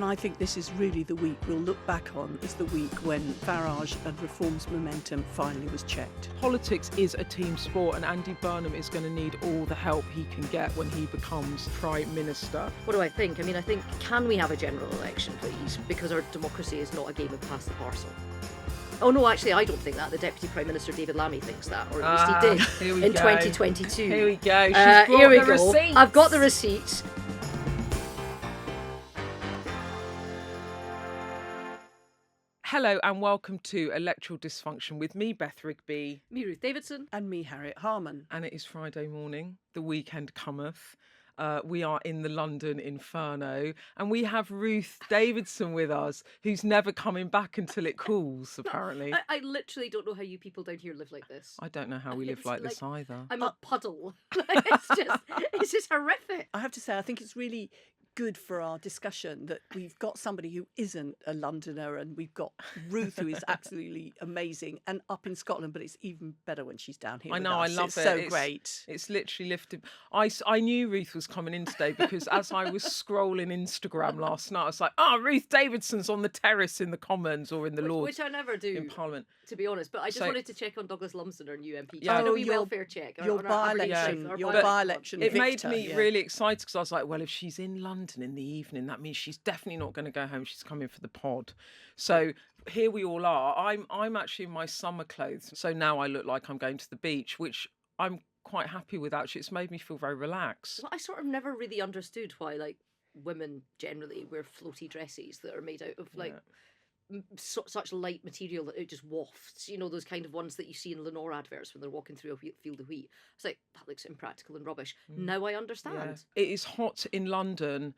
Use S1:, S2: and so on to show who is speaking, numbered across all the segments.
S1: And I think this is really the week we'll look back on as the week when Farage and Reform's momentum finally was checked.
S2: Politics is a team sport, and Andy Burnham is going to need all the help he can get when he becomes Prime Minister.
S3: What do I think? I mean, I think, can we have a general election, please? Because our democracy is not a game of pass the parcel. Oh no, actually, I don't think that. The Deputy Prime Minister David Lammy thinks that, or at least he did in 2022.
S2: Here we go. She's
S3: Here
S2: brought
S3: we
S2: the
S3: go.
S2: receipts.
S3: I've got the receipts.
S2: Hello and welcome to Electoral Dysfunction with me, Beth Rigby.
S3: Me, Ruth Davidson.
S1: And me, Harriet Harman.
S2: And it is Friday morning. The weekend cometh. We are in the London Inferno, and we have Ruth Davidson with us, who's never coming back until it cools, apparently.
S3: I literally don't know how you people down here live like this.
S2: I don't know how we live
S3: It's
S2: like this either.
S3: I'm a puddle. it's just horrific.
S1: I have to say, I think it's really good for our discussion that we've got somebody who isn't a Londoner, and we've got Ruth, who is absolutely amazing and up in Scotland, but it's even better when she's down here.
S2: I
S1: with
S2: know, I
S1: us.
S2: love
S1: it's
S2: it.
S1: So great.
S2: It's literally lifted. I knew Ruth was coming in today because as I was scrolling Instagram last night, I was like, Ruth Davidson's on the terrace in the Commons or in the Lords.
S3: Which I never do,
S2: in Parliament.
S3: to be honest. But I just wanted to check on Douglas Lumsden, our new MP.
S2: Yeah.
S3: Just a wee welfare check.
S1: Your by-election. It
S2: made me really excited because I was like, well, if she's in London in the evening, that means she's definitely not going to go home. She's coming for the pod. So here we all are. I'm actually in my summer clothes. So now I look like I'm going to the beach, which I'm quite happy with, actually. It's made me feel very relaxed.
S3: Well, I sort of never really understood why, like, women generally wear floaty dresses that are made out of, like, such light material that it just wafts. You know, those kind of ones that you see in Lenore adverts when they're walking through a field of wheat. It's like, that looks impractical and rubbish. Now I understand.
S2: Yeah. It is hot in London.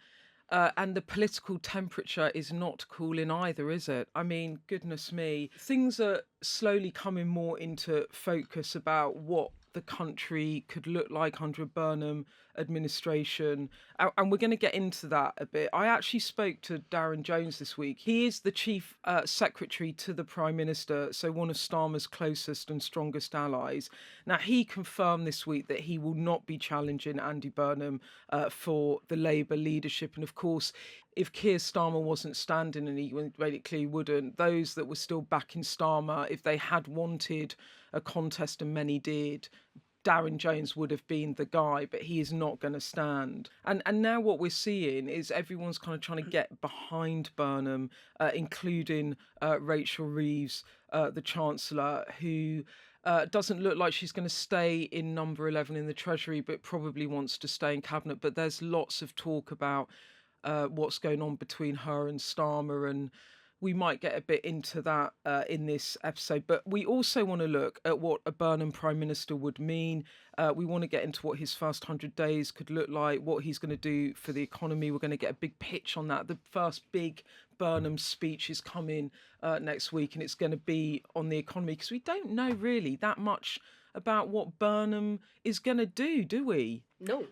S2: And the political temperature is not cooling either, is it? I mean, goodness me. Things are slowly coming more into focus about what the country could look like under a Burnham administration. And we're going to get into that a bit. I actually spoke to Darren Jones this week. He is the chief secretary to the Prime Minister, so one of Starmer's closest and strongest allies. Now, he confirmed this week that he will not be challenging Andy Burnham for the Labour leadership. And of course, if Keir Starmer wasn't standing, and he made it clear he wouldn't, those that were still backing Starmer, if they had wanted a contest, and many did, Darren Jones would have been the guy, but he is not going to stand. And now what we're seeing is everyone's kind of trying to get behind Burnham, including Rachel Reeves, the Chancellor, who doesn't look like she's going to stay in number 11 in the Treasury, but probably wants to stay in Cabinet. But there's lots of talk about what's going on between her and Starmer, and we might get a bit into that in this episode. But we also want to look at what a Burnham Prime Minister would mean. We want to get into what his first 100 days could look like, what he's going to do for the economy. We're going to get a big pitch on that. The first big Burnham speech is coming next week, and it's going to be on the economy, because we don't know really that much about what Burnham is going to do we?
S3: No,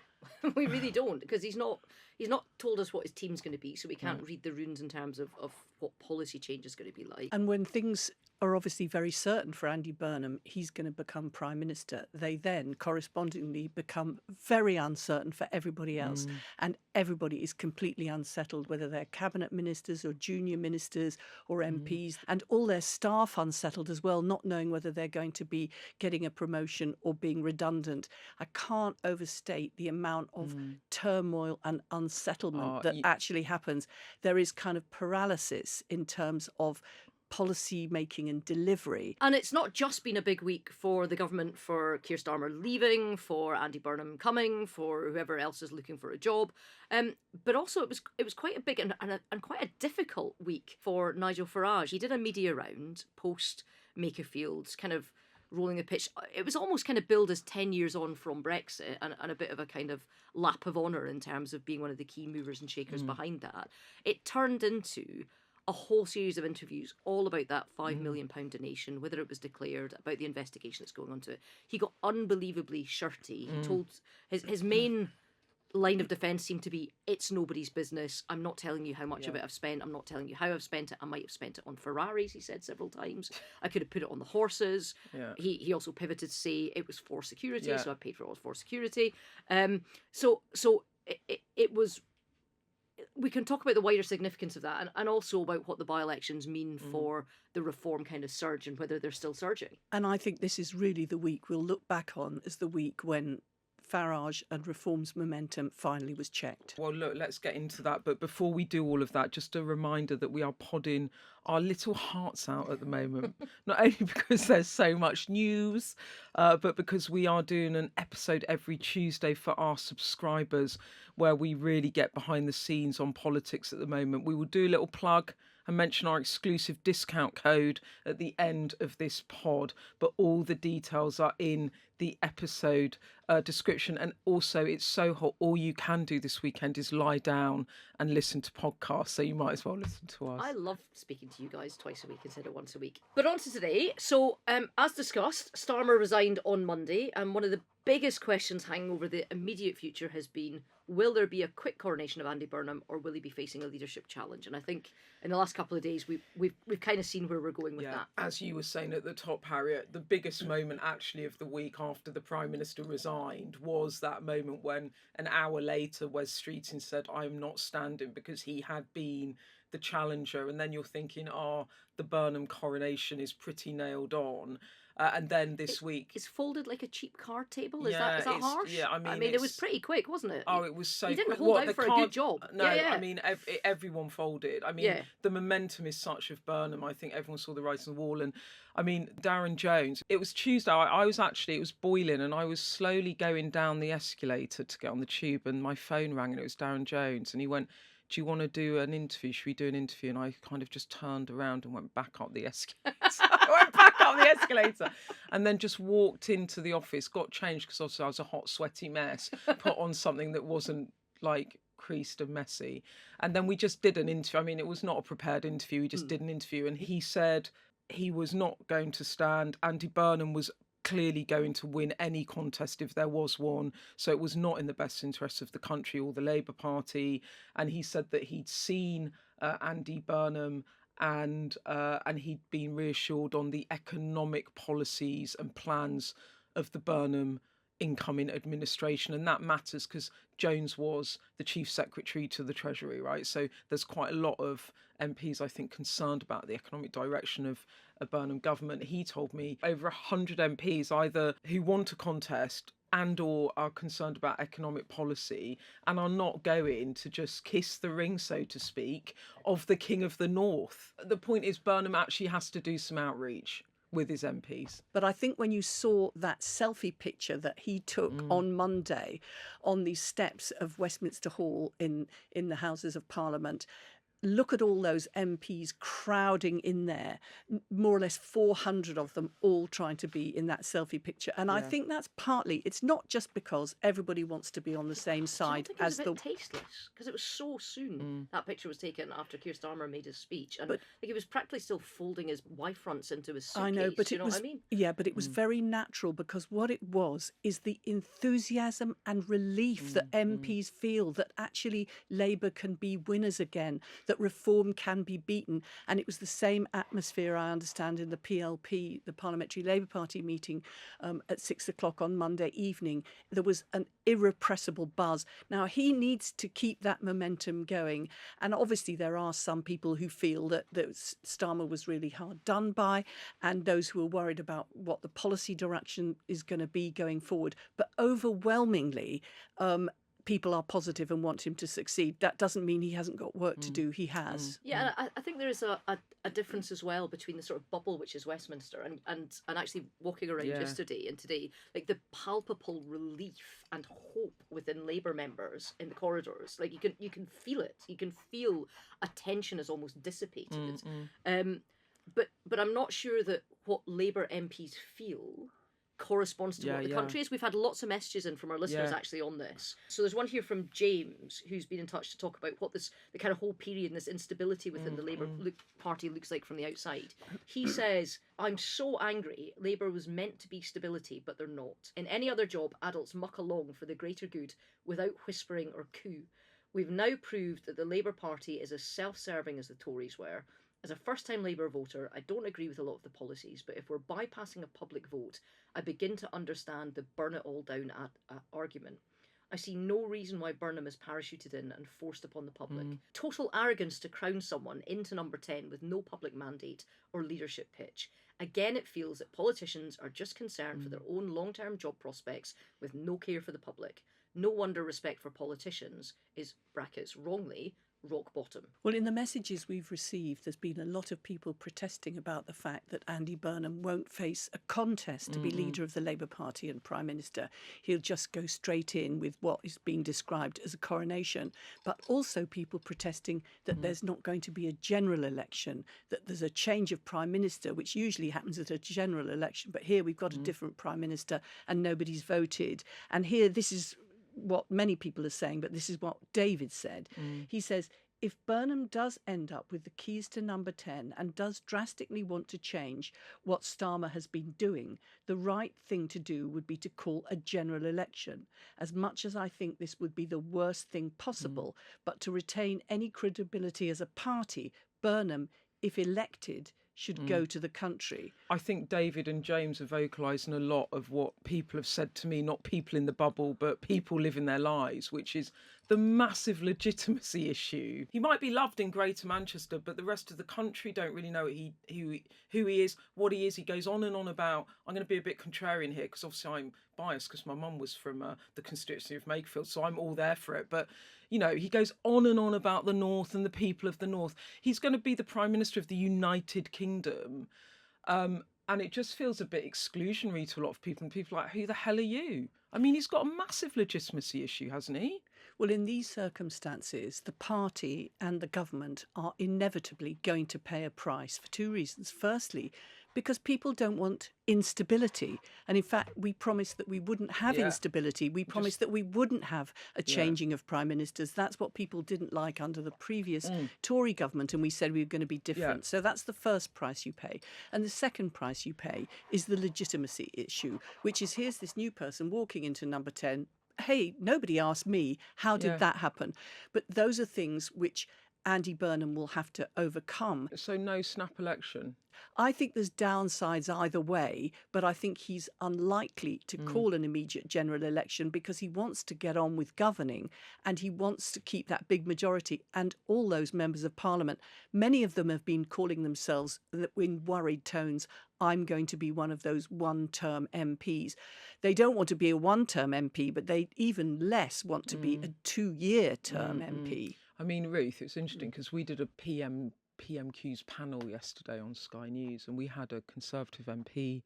S3: we really don't, because he's not told us what his team's going to be, so we can't read the runes in terms of what policy change is going to be like.
S1: And when things are obviously very certain for Andy Burnham, he's going to become Prime Minister, they then correspondingly become very uncertain for everybody else. And everybody is completely unsettled, whether they're cabinet ministers or junior ministers or MPs, and all their staff unsettled as well, not knowing whether they're going to be getting a promotion or being redundant. I can't overstate the amount of turmoil and unsettlement that actually happens. There is kind of paralysis in terms of policy making and delivery.
S3: And it's not just been a big week for the government, for Keir Starmer leaving, for Andy Burnham coming, for whoever else is looking for a job, but also it was quite a big and quite a difficult week for Nigel Farage. He did a media round post Makerfield's kind of rolling the pitch. It was almost kind of billed as 10 years on from Brexit, and a bit of a kind of lap of honour in terms of being one of the key movers and shakers behind that. It turned into a whole series of interviews all about that £5 million donation, whether it was declared, about the investigation that's going on to it. He got unbelievably shirty. He told his main line of defence seemed to be, it's nobody's business. I'm not telling you how much of it I've spent. I'm not telling you how I've spent it. I might have spent it on Ferraris, he said several times. I could have put it on the horses.
S2: Yeah.
S3: He also pivoted to say it was for security, so I paid for it all for security. So it was we can talk about the wider significance of that, and also about what the by-elections mean for the reform kind of surge and whether they're still surging.
S1: And I think this is really the week we'll look back on as the week when Farage and Reform's momentum finally was checked.
S2: Well, look, let's get into that. But before we do all of that, just a reminder that we are podding our little hearts out at the moment. Not only because there's so much news, but because we are doing an episode every Tuesday for our subscribers where we really get behind the scenes on politics at the moment. We will do a little plug and mention our exclusive discount code at the end of this pod, but all the details are in the episode description. And also, it's so hot, all you can do this weekend is lie down and listen to podcasts, so you might as well listen to us.
S3: I love speaking to you guys twice a week instead of once a week. But on to today. So, as discussed, Starmer resigned on Monday, and one of the biggest questions hanging over the immediate future has been, will there be a quick coronation of Andy Burnham, or will he be facing a leadership challenge? And I think in the last couple of days we've kind of seen where we're going with that.
S2: As you were saying at the top, Harriet, the biggest moment actually of the week after the Prime Minister resigned was that moment when an hour later Wes Streeting said, "I'm not standing," because he had been the challenger. And then you're thinking, the Burnham coronation is pretty nailed on. And then this week...
S3: It's folded like a cheap card table? Is that harsh?
S2: Yeah,
S3: I mean, it was pretty quick, wasn't it?
S2: Oh, it was so
S3: quick. You didn't
S2: quick.
S3: hold out for a good job.
S2: No,
S3: yeah.
S2: I mean, everyone folded. I mean, the momentum is such of Burnham. I think everyone saw the writing on the wall. And I mean, Darren Jones, it was Tuesday. It was boiling, and I was slowly going down the escalator to get on the tube, and my phone rang, and it was Darren Jones. And he went, "Do you want to do an interview? Should we do an interview?" And I kind of just turned around and went back up the escalator. I went back up the escalator and then just walked into the office, got changed because obviously I was a hot, sweaty mess, put on something that wasn't like creased and messy. And then we just did an interview. I mean, it was not a prepared interview. We just did an interview, and he said he was not going to stand. Andy Burnham was clearly going to win any contest if there was one, so it was not in the best interest of the country or the Labour Party. And he said that he'd seen Andy Burnham and he'd been reassured on the economic policies and plans of the Burnham incoming administration, and that matters because Jones was the chief secretary to the Treasury, right? So there's quite a lot of MPs, I think, concerned about the economic direction of a Burnham government. He told me over 100 MPs either who want to contest and or are concerned about economic policy and are not going to just kiss the ring, so to speak, of the King of the North. The point is Burnham actually has to do some outreach with his MPs.
S1: But I think when you saw that selfie picture that he took on Monday on the steps of Westminster Hall in the Houses of Parliament, look at all those MPs crowding in there, more or less 400 of them all trying to be in that selfie picture. And I think that's partly, it's not just because everybody wants to be on the same side as the...
S3: It was a bit tasteless, because it was so soon that picture was taken after Keir Starmer made his speech. And he was practically still folding his Y fronts into his suitcase.
S1: I know, but
S3: you know what I mean?
S1: Yeah, but it was very natural, because what it was is the enthusiasm and relief that MPs feel that actually Labour can be winners again, that reform can be beaten. And it was the same atmosphere, I understand, in the PLP, the Parliamentary Labour Party meeting at 6 o'clock on Monday evening. There was an irrepressible buzz. Now, he needs to keep that momentum going. And obviously there are some people who feel that Starmer was really hard done by, and those who are worried about what the policy direction is going to be going forward. But overwhelmingly, people are positive and want him to succeed. That doesn't mean he hasn't got work to do. He has.
S3: Yeah, I think there is a difference as well between the sort of bubble which is Westminster and actually walking around yesterday and today, like the palpable relief and hope within Labour members in the corridors. Like you can feel it. You can feel a tension is almost dissipated. But I'm not sure that what Labour MPs feel corresponds to what the country is. We've had lots of messages in from our listeners actually on this. So there's one here from James who's been in touch to talk about what the kind of whole period and this instability within the Labour Party looks like from the outside. He says, "I'm so angry. Labour was meant to be stability, but they're not. In any other job, adults muck along for the greater good without whispering or coo. We've now proved that the Labour Party is as self-serving as the Tories were. As a first-time Labour voter, I don't agree with a lot of the policies, but if we're bypassing a public vote, I begin to understand the burn it all down argument. I see no reason why Burnham is parachuted in and forced upon the public. Total arrogance to crown someone into number 10 with no public mandate or leadership pitch. Again, it feels that politicians are just concerned for their own long-term job prospects with no care for the public. No wonder respect for politicians is, brackets, wrongly, rock bottom.
S1: Well, in the messages we've received, there's been a lot of people protesting about the fact that Andy Burnham won't face a contest to be leader of the Labour Party and Prime Minister. He'll just go straight in with what is being described as a coronation. But also people protesting that there's not going to be a general election, that there's a change of Prime Minister, which usually happens at a general election. But here we've got a different Prime Minister and nobody's voted. And here this is what many people are saying, but this is what David said. He says, if Burnham does end up with the keys to number 10 and does drastically want to change what Starmer has been doing, the right thing to do would be to call a general election. As much as I think this would be the worst thing possible, but to retain any credibility as a party, Burnham, if elected, should go to the country.
S2: I think David and James are vocalising a lot of what people have said to me, not people in the bubble, but people living their lives, which is the massive legitimacy issue. He might be loved in Greater Manchester, but the rest of the country don't really know who he is, what he is. He goes on and on about, I'm going to be a bit contrarian here, because obviously I'm biased, because my mum was from the constituency of Makefield, so I'm all there for it. But you know, he goes on and on about the North and the people of the North. He's going to be the Prime Minister of the United Kingdom. And it just feels a bit exclusionary to a lot of people. And people are like, who the hell are you? I mean, he's got a massive legitimacy issue, hasn't he?
S1: Well, in these circumstances, the party and the government are inevitably going to pay a price for two reasons. Firstly, because people don't want instability. And in fact, we promised that we wouldn't have instability. We promised that we wouldn't have a changing of prime ministers. That's what people didn't like under the previous Tory government. And we said we were going to be different. So that's the first price you pay. And the second price you pay is the legitimacy issue, which is here's this new person walking into number 10. Hey, nobody asked me. How did that happen? But those are things which Andy Burnham will have to overcome.
S2: So no snap election?
S1: I think there's downsides either way, but I think he's unlikely to call an immediate general election because he wants to get on with governing and he wants to keep that big majority. And all those members of parliament, many of them have been calling themselves in worried tones, I'm going to be one of those one-term MPs. They don't want to be a one-term MP, but they even less want to be a two-year term MP.
S2: I mean, Ruth, it's interesting because we did a PMQ's panel yesterday on Sky News and we had a Conservative MP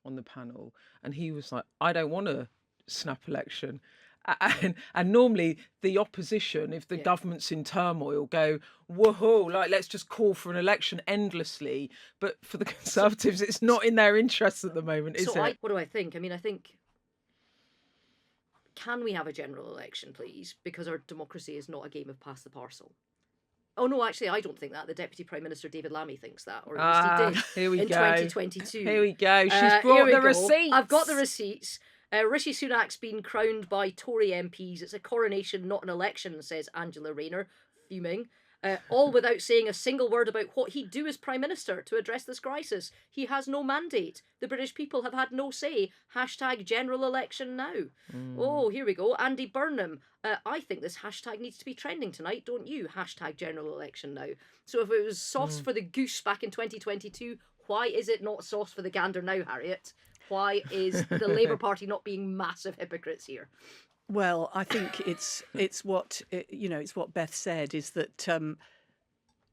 S2: on the panel and he was like, I don't want a snap election. And normally the opposition, if the government's in turmoil, go, woohoo, like let's just call for an election endlessly. But for the Conservatives, it's not in their interests at the moment, is it?
S3: What do I think? I mean, I think, can we have a general election, please? Because our democracy is not a game of pass the parcel. Oh, no, actually, I don't think that. The Deputy Prime Minister, David Lammy, thinks that. Or at least he did in 2022.
S2: Here we go. She's brought the receipts.
S3: I've got the receipts. Rishi Sunak's been crowned by Tory MPs. It's a coronation, not an election, says Angela Rayner, fuming. All without saying a single word about what he'd do as Prime Minister to address this crisis. He has no mandate. The British people have had no say. Hashtag general election now. Oh, here we go. Andy Burnham. I think this hashtag needs to be trending tonight, don't you? Hashtag general election now. So if it was sauce for the goose back in 2022, why is it not sauce for the gander now, Harriet? Why is the Labour Party not being massive hypocrites here?
S1: Well, I think it's what Beth said is that.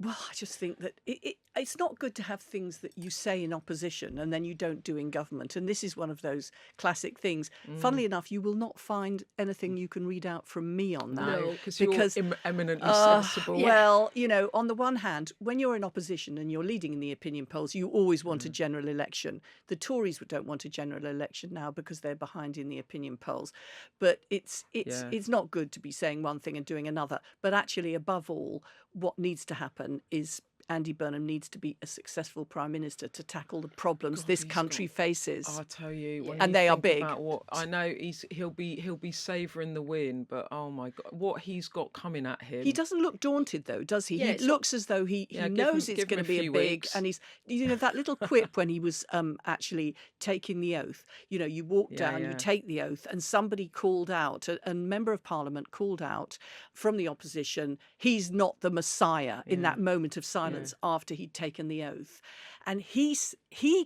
S1: I just think that it's not good to have things that you say in opposition and then you don't do in government. And this is one of those classic things. Funnily enough, you will not find anything you can read out from me on that.
S2: No, because you're eminently sensible.
S1: Well, on the one hand, when you're in opposition and you're leading in the opinion polls, you always want a general election. The Tories don't want a general election now because they're behind in the opinion polls. But it's not good to be saying one thing and doing another. But actually, above all, what needs to happen is Andy Burnham needs to be a successful Prime Minister to tackle the problems this country faces.
S2: I tell you, when
S1: And
S2: you
S1: they are
S2: think
S1: big.
S2: about what I know, he'll be savouring the win, but oh my God, what he's got coming at him.
S1: He doesn't look daunted, though, does he?
S3: Yeah,
S1: He looks as though he knows it's going to be a big.
S2: weeks.
S1: And he's, that little quip when he was actually taking the oath. You walk down, you take the oath, and somebody called out, a member of Parliament called out from the opposition, he's not the Messiah in that moment of silence after he'd taken the oath. And he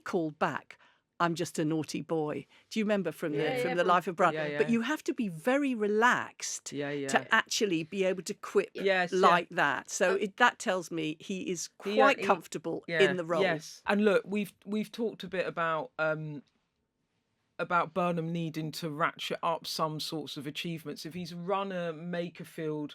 S1: called back, I'm just a naughty boy. Do you remember from the Life of Brian? But you have to be very relaxed to actually be able to quip that. So that tells me he is quite comfortable in the role.
S2: Yes, and look, we've talked a bit about Burnham needing to ratchet up some sorts of achievements. If he's run a Makerfield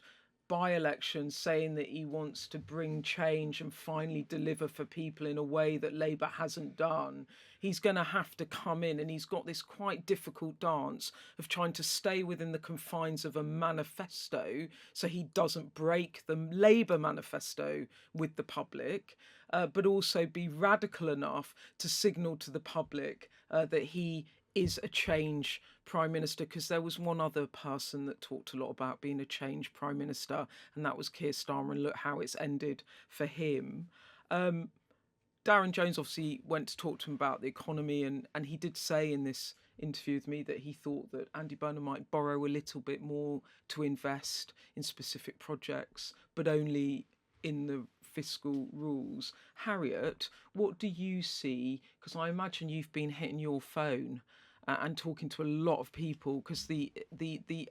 S2: by-election saying that he wants to bring change and finally deliver for people in a way that Labour hasn't done, he's going to have to come in, and he's got this quite difficult dance of trying to stay within the confines of a manifesto so he doesn't break the Labour manifesto with the public, but also be radical enough to signal to the public that he is a change Prime Minister, because there was one other person that talked a lot about being a change Prime Minister, and that was Keir Starmer, and look how it's ended for him. Darren Jones obviously went to talk to him about the economy, and he did say in this interview with me that he thought that Andy Burnham might borrow a little bit more to invest in specific projects, but only in the fiscal rules. Harriet, what do you see? Because I imagine you've been hitting your phone and talking to a lot of people, because the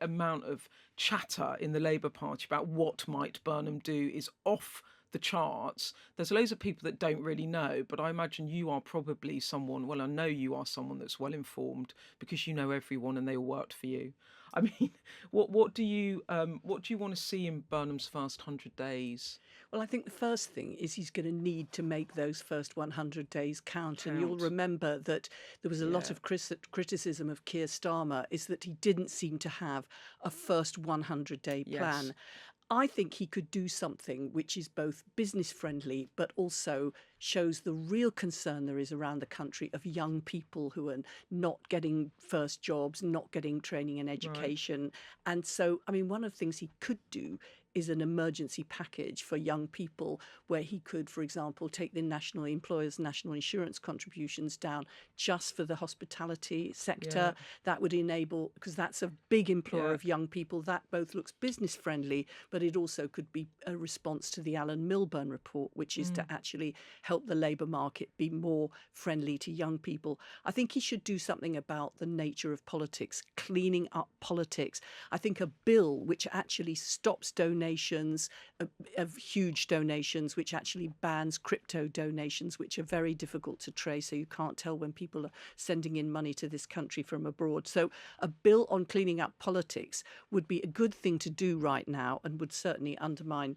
S2: amount of chatter in the Labour Party about what might Burnham do is off the charts. There's loads of people that don't really know, but I imagine you are probably someone, well, I know you are someone that's well informed because you know everyone and they all worked for you. I mean, what do you want to see in Burnham's first 100 days?
S1: Well, I think the first thing is he's going to need to make those first 100 days count. And you'll remember that there was a lot of criticism of Keir Starmer is that he didn't seem to have a first 100-day plan.
S2: Yes.
S1: I think he could do something which is both business friendly, but also shows the real concern there is around the country of young people who are not getting first jobs, not getting training and education. Right. And so, I mean, one of the things he could do is an emergency package for young people where he could, for example, take the national employers' national insurance contributions down just for the hospitality sector. Yeah. That would enable, because that's a big employer of young people, that both looks business friendly, but it also could be a response to the Alan Milburn report, which is to actually help the labour market be more friendly to young people. I think he should do something about the nature of politics, cleaning up politics. I think a bill which actually stops donations, of huge donations, which actually bans crypto donations, which are very difficult to trace, so you can't tell when people are sending in money to this country from abroad. So a bill on cleaning up politics would be a good thing to do right now, and would certainly undermine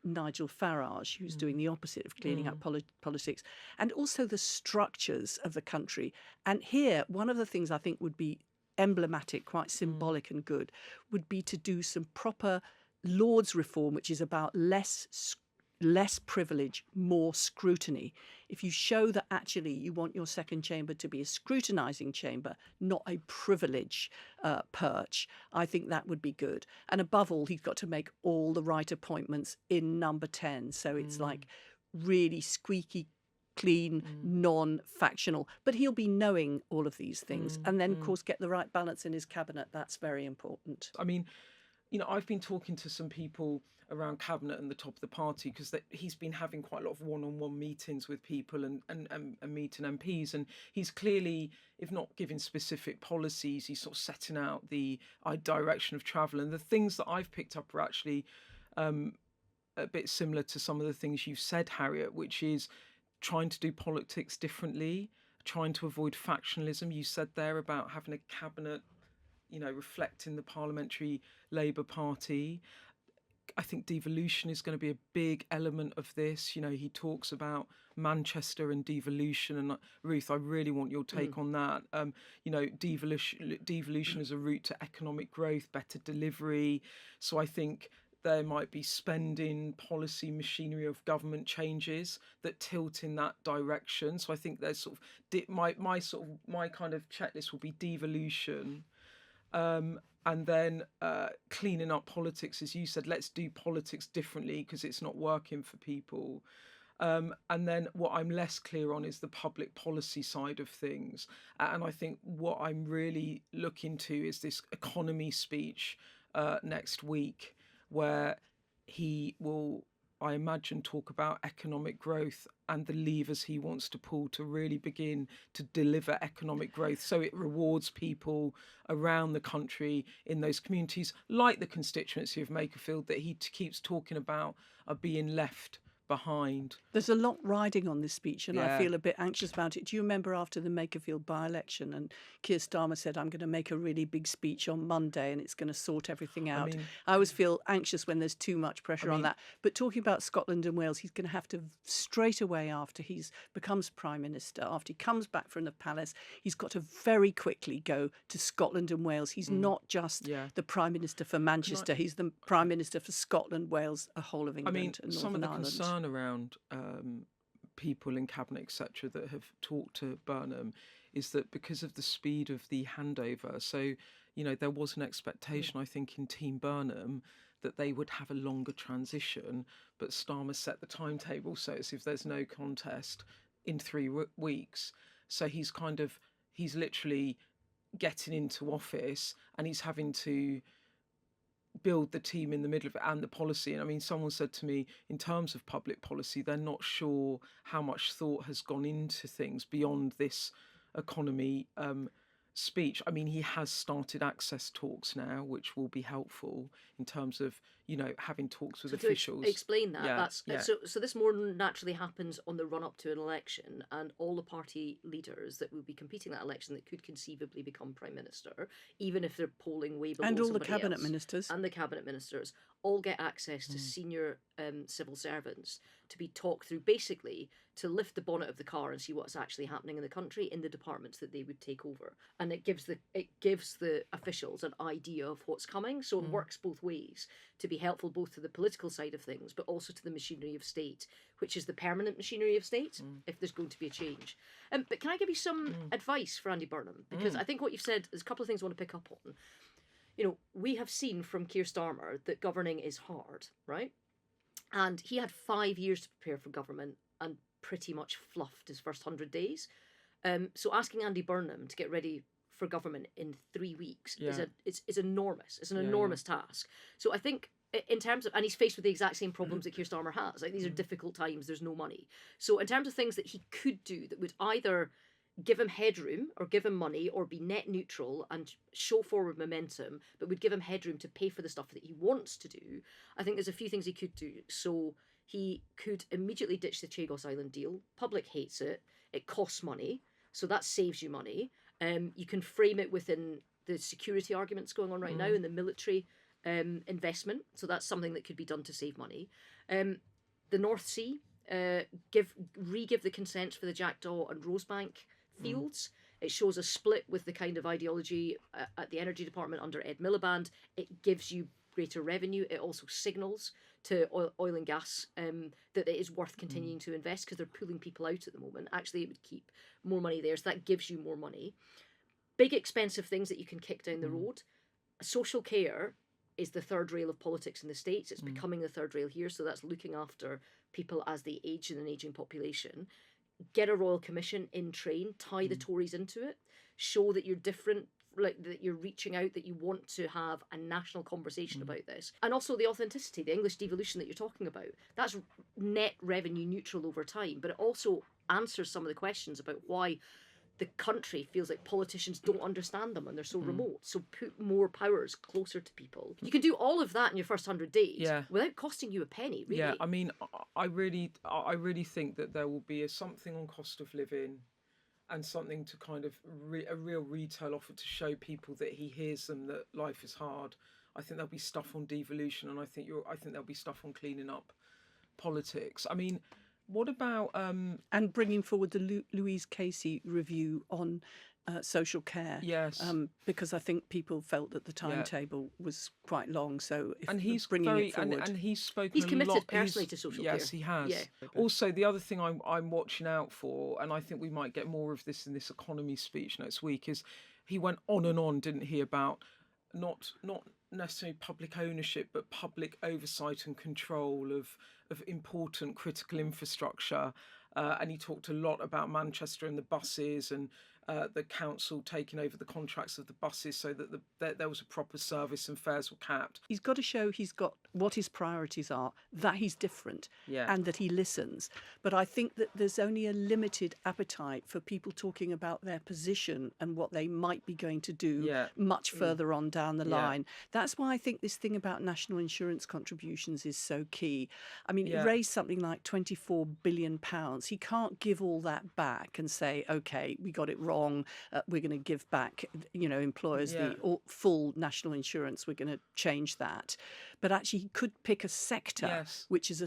S1: Nigel Farage, who's doing the opposite of cleaning up politics, and also the structures of the country. And here, one of the things I think would be emblematic, quite symbolic and good, would be to do some proper Lords reform, which is about less privilege, more scrutiny. If you show that actually you want your second chamber to be a scrutinising chamber, not a privilege perch, I think that would be good. And above all, he's got to make all the right appointments in number 10. So it's like really squeaky clean, non-factional. But he'll be knowing all of these things. And then, of course, get the right balance in his cabinet. That's very important.
S2: I mean, you know, I've been talking to some people around cabinet and the top of the party, because he's been having quite a lot of one-on-one meetings with people and meeting MPs, and he's clearly, if not giving specific policies, he's sort of setting out the direction of travel. And the things that I've picked up are actually a bit similar to some of the things you've said, Harriet, which is trying to do politics differently, trying to avoid factionalism. You said there about having a cabinet, you know, reflecting the parliamentary Labour Party. I think devolution is going to be a big element of this. You know, he talks about Manchester and devolution, and Ruth, I really want your take on that. You know, devolution as a route to economic growth, better delivery. So I think there might be spending policy machinery of government changes that tilt in that direction. So I think there's sort of my kind of checklist will be devolution, and then cleaning up politics, as you said. Let's do politics differently because it's not working for people. And then what I'm less clear on is the public policy side of things. And I think what I'm really looking to is this economy speech next week, where he will, I imagine, talk about economic growth and the levers he wants to pull to really begin to deliver economic growth so it rewards people around the country in those communities, like the constituency of Makerfield that he keeps talking about, are being left behind.
S1: There's a lot riding on this speech, and I
S2: Yeah.
S1: feel a bit anxious about it. Do you remember after the Makerfield by-election, and Keir Starmer said, I'm going to make a really big speech on Monday and it's going to sort everything out? I always feel anxious when there's too much pressure on that. But talking about Scotland and Wales, he's going to have to, straight away after he becomes Prime Minister, after he comes back from the palace, he's got to very quickly go to Scotland and Wales. He's not just the Prime Minister for Manchester, he's the Prime Minister for Scotland, Wales, the whole of England and Northern
S2: some of the
S1: Ireland.
S2: concern around people in cabinet, etc., that have talked to Burnham is that because of the speed of the handover, so there was an expectation, I think, in Team Burnham that they would have a longer transition, but Starmer set the timetable so it's if there's no contest in 3 weeks. So he's literally getting into office and he's having to build the team in the middle of it and the policy. And I mean, someone said to me, in terms of public policy, they're not sure how much thought has gone into things beyond this economy speech. I mean, he has started access talks now, which will be helpful in terms of, having talks with officials.
S3: To explain that,
S2: Yeah.
S3: So this more naturally happens on the run-up to an election, and all the party leaders that will be competing that election that could conceivably become Prime Minister, even if they're polling way below
S1: and all the
S3: somebody
S1: cabinet
S3: else,
S1: ministers.
S3: and the cabinet ministers, all get access to senior civil servants to be talked through, basically to lift the bonnet of the car and see what's actually happening in the country in the departments that they would take over. And it gives the officials an idea of what's coming. So it works both ways, to be helpful both to the political side of things, but also to the machinery of state, which is the permanent machinery of state, if there's going to be a change. But can I give you some advice for Andy Burnham? Because I think what you've said, there's a couple of things I want to pick up on. We have seen from Keir Starmer that governing is hard, right? And he had 5 years to prepare for government and pretty much fluffed his first 100 days. So asking Andy Burnham to get ready for government in 3 weeks is enormous. It's an enormous task. So I think in terms of, and he's faced with the exact same problems that Keir Starmer has. Like, these are difficult times. There's no money. So in terms of things that he could do that would either give him headroom or give him money or be net neutral and show forward momentum, but would give him headroom to pay for the stuff that he wants to do, I think there's a few things he could do. So he could immediately ditch the Chagos Island deal. Public hates it. It costs money. So that saves you money. You can frame it within the security arguments going on right now in the military investment. So that's something that could be done to save money. The North Sea, re-give the consents for the Jackdaw and Rosebank fields. It shows a split with the kind of ideology at the Energy Department under Ed Miliband. It gives you greater revenue. It also signals to oil and gas that it is worth continuing to invest, because they're pulling people out at the moment. Actually, it would keep more money there, so that gives you more money. Big expensive things that you can kick down the road. Social care is the third rail of politics in the States. It's becoming the third rail here, so that's looking after people as they age in an ageing population. Get a royal commission in train, tie the Tories into it, show that you're different, like that you're reaching out, that you want to have a national conversation about this. And also the authenticity, the English devolution that you're talking about, that's net revenue neutral over time, but it also answers some of the questions about why the country feels like politicians don't understand them and they're so remote. So put more powers closer to people. You can do all of that in your first 100 days without costing you a penny, really.
S2: Yeah, I mean, I really think that there will be something on cost of living and something to kind of a real retail offer to show people that he hears them, that life is hard. I think there'll be stuff on devolution, and I think there'll be stuff on cleaning up politics. I mean, what about
S1: and bringing forward the Louise Casey review on social care.
S2: Yes.
S1: Because I think people felt that the
S2: Yeah.
S1: timetable was quite long. So if
S2: And he's
S1: bringing
S2: very
S1: it forward,
S2: and he's spoken
S3: He's
S2: a
S3: committed
S2: lot.
S3: personally to social care.
S2: Yes, he has.
S3: Yeah.
S2: Also, the other thing I'm watching out for, and I think we might get more of this in this economy speech next week, is he went on and on, didn't he, about not necessarily public ownership, but public oversight and control of important critical infrastructure. And he talked a lot about Manchester and the buses and the council taking over the contracts of the buses so that there was a proper service and fares were capped.
S1: he's got to show he's got what his priorities are, that he's different,
S2: Yeah.
S1: and that he listens. But I think that there's only a limited appetite for people talking about their position and what they might be going to do
S2: Yeah.
S1: much further on down the
S2: Yeah.
S1: line. That's why I think this thing about national insurance contributions is so key. I mean,
S2: Yeah.
S1: it raised something like £24 billion. He can't give all that back and say, OK, we got it wrong. We're going to give back, employers
S2: Yeah.
S1: the full national insurance. We're going to change that. But actually, he could pick a sector,
S2: Yes.
S1: which is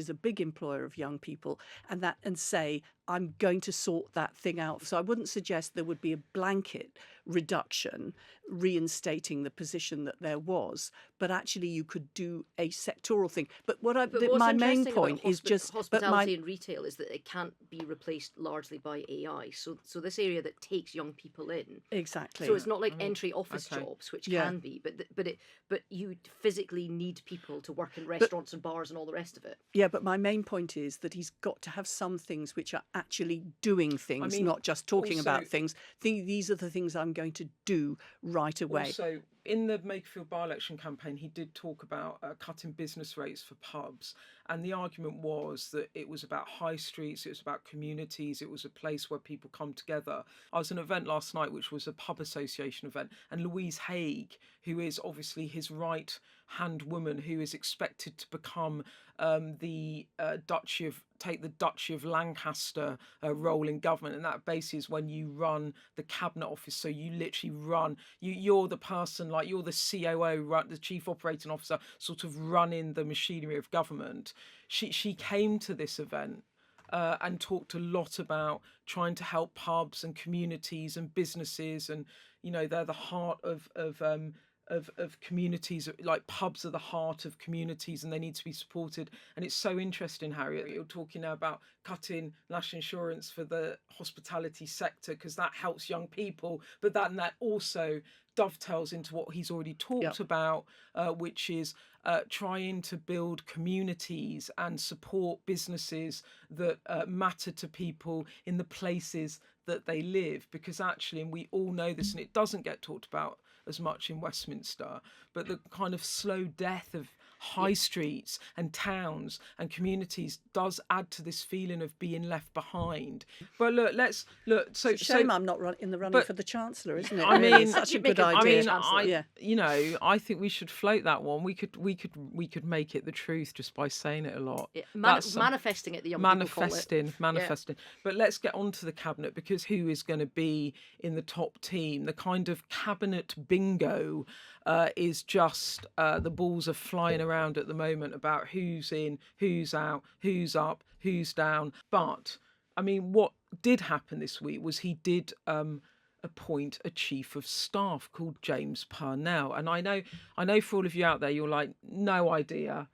S1: a big employer of young people, and say, I'm going to sort that thing out. So I wouldn't suggest there would be a blanket reduction reinstating the position that there was, but actually you could do a sectoral thing. But
S3: But what's
S1: my main
S3: interesting
S1: point
S3: about
S1: is just
S3: hospitality and retail is that it can't be replaced largely by AI. So this area that takes young people in.
S1: exactly.
S3: So it's not like entry office
S2: okay.
S3: jobs, which
S1: Yeah.
S3: can be, but you physically need people to work in restaurants and bars and all the rest of it.
S1: Yeah, but my main point is that he's got to have some things which are actually doing things,
S2: mean,
S1: not just talking about
S2: also-
S1: things. These are the things I'm going to do right away.
S2: Also, in the Makerfield by-election campaign, he did talk about cutting business rates for pubs. And the argument was that it was about high streets, it was about communities, it was a place where people come together. I was at an event last night, which was a pub association event, and Louise Haigh, who is obviously his right-hand woman, who is expected to become take the Duchy of Lancaster role in government, and that basically is when you run the cabinet office. So you literally run. You're the person, like you're the COO, the chief operating officer, sort of running the machinery of government. She came to this event and talked a lot about trying to help pubs and communities and businesses, and they're the heart of communities. Like pubs are the heart of communities and they need to be supported. And it's so interesting, Harriet, you're talking now about cutting national insurance for the hospitality sector because that helps young people, but that also dovetails into what he's already talked about, which is trying to build communities and support businesses that matter to people in the places that they live, because actually, and we all know this, and it doesn't get talked about as much in Westminster, but the kind of slow death of high streets and towns and communities does add to this feeling of being left behind. But look. So
S1: It's a shame I'm not in the running
S2: but-
S1: for the Chancellor, isn't it?
S2: I
S1: Really?
S2: mean,
S1: It's such a
S3: you'd make
S1: good
S3: a
S1: idea.
S3: great Chancellor.
S2: I think we should float that one. We could make it the truth just by saying it a lot.
S3: Yeah,
S2: That's
S3: manifesting it, the young people call it.
S2: manifesting. But let's get on to the cabinet, because who is going to be in the top team? The kind of cabinet bingo is just the balls are flying around at the moment about who's in, who's out, who's up, who's down. But I mean, what did happen this week was he did appoint a chief of staff called James Purnell. And I know for all of you out there, you're like, no idea,